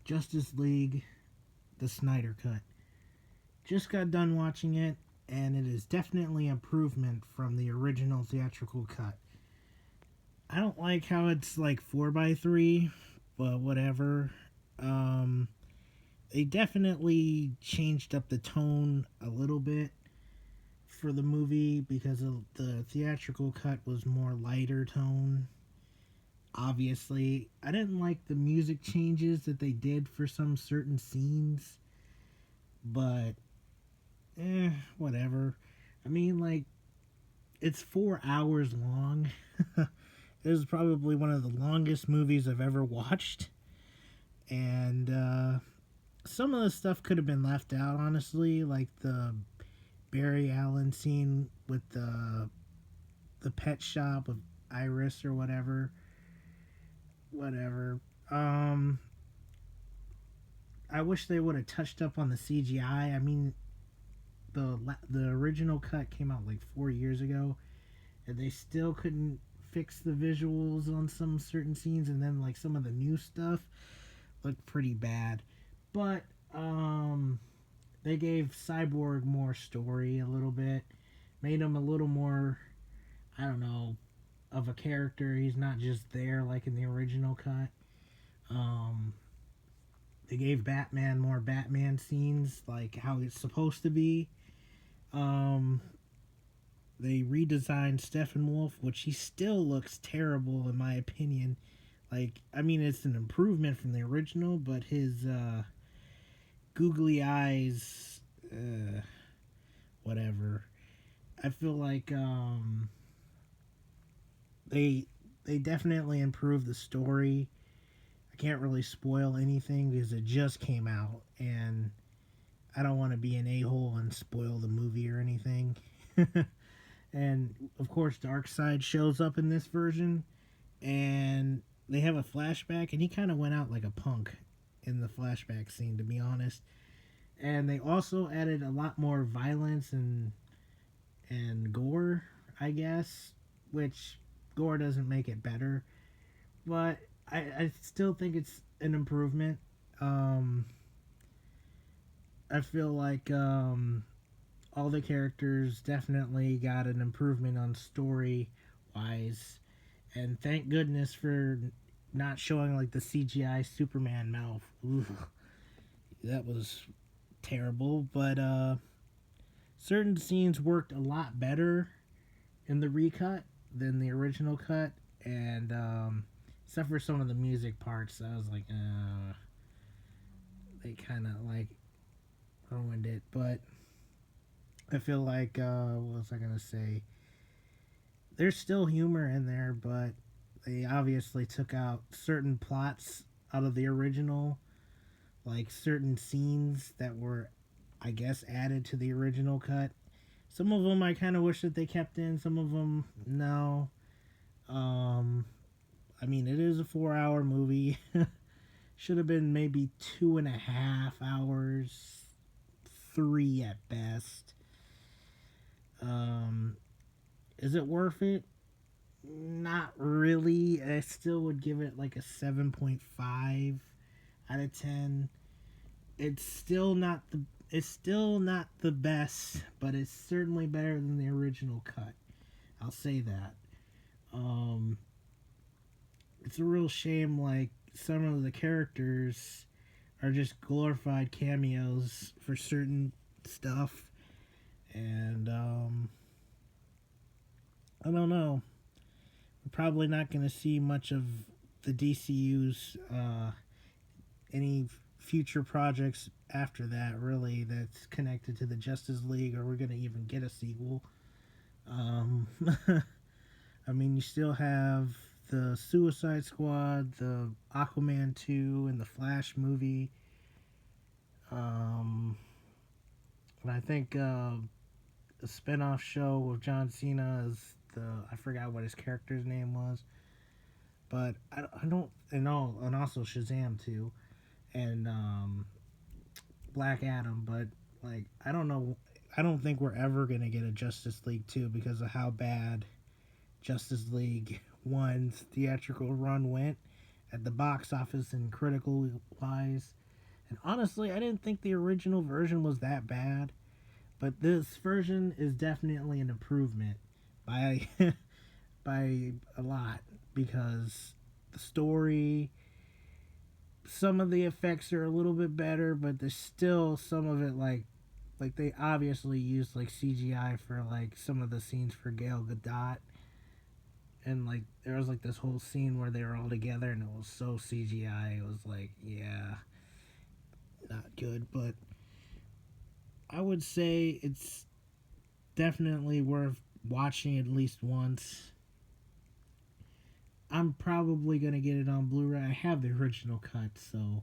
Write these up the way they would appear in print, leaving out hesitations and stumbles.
Justice League, the Snyder Cut. Just got done watching it, and it is definitely improvement from the original theatrical cut. I don't like how it's like 4:3, but whatever. Um, they definitely changed up the tone a little bit for the movie because the theatrical cut was more lighter tone. Obviously, I didn't like the music changes that they did for some certain scenes, but whatever. I mean, like, it's 4 hours long. This is probably one of the longest movies I've ever watched, and some of the stuff could have been left out, honestly, like the Barry Allen scene with the pet shop of Iris or whatever. Whatever. Um, I wish they would have touched up on the CGI. I mean, the original cut came out like 4 years ago, and they still couldn't fix the visuals on some certain scenes, and then like some of the new stuff looked pretty bad. But they gave Cyborg more story a little bit, made him a little more, I don't know, of a character. He's not just there like in the original cut. Um, they gave Batman more Batman scenes, like how it's supposed to be. Um, they redesigned Steppenwolf, which he still looks terrible in my opinion. Like, I mean, it's an improvement from the original, but his googly eyes, whatever. I feel like they they definitely improved the story. I can't really spoil anything because it just came out, and I don't want to be an a-hole and spoil the movie or anything. And of course, Darkseid shows up in this version, and they have a flashback, and he kind of went out like a punk in the flashback scene, to be honest. And they also added a lot more violence and gore, I guess, which gore doesn't make it better, but I still think it's an improvement. Um, I feel like all the characters definitely got an improvement on story wise, and thank goodness for not showing like the CGI Superman mouth. Ooh, that was terrible, but certain scenes worked a lot better in the recut than the original cut, and except for some of the music parts, I was like, they kind of like ruined it. But I feel like, what was I gonna say? There's still humor in there, but they obviously took out certain plots out of the original, like certain scenes that were, I guess, added to the original cut. Some of them I kind of wish that they kept in. Some of them, no. Um, I mean, it is a 4 hour movie. Should have been maybe 2.5 hours, three at best. Um, is it worth it? Not really. I still would give it like a 7.5 out of 10. It's still not the best, but it's certainly better than the original cut. I'll say that. Um, it's a real shame, like, some of the characters are just glorified cameos for certain stuff, and I don't know. We're probably not going to see much of the DCU's any future projects after that, really, that's connected to the Justice League, or we're going to even get a sequel. Um, I mean, you still have the Suicide Squad, the Aquaman 2, and the Flash movie. Um, and I think a spin-off show with John Cena is I forgot what his character's name was, but I don't, and also Shazam too, and Black Adam, but like, I don't know, I don't think we're ever gonna get a Justice League 2 because of how bad Justice League 1's theatrical run went, at the box office and critical wise. And honestly, I didn't think the original version was that bad, but this version is definitely an improvement by by a lot because the story, some of the effects are a little bit better, but there's still some of it like they obviously used like CGI for like some of the scenes for Gal Gadot, and like there was like this whole scene where they were all together and it was so CGI. It was like, yeah, not good, but I would say it's definitely worth watching at least once. I'm probably gonna get it on Blu-ray. I have the original cut, so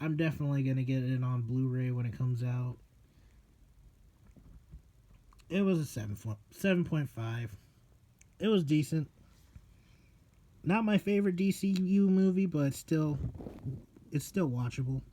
I'm definitely gonna get it on Blu-ray when it comes out. It was a 7.5. It was decent. Not my favorite DCU movie, but it's still watchable.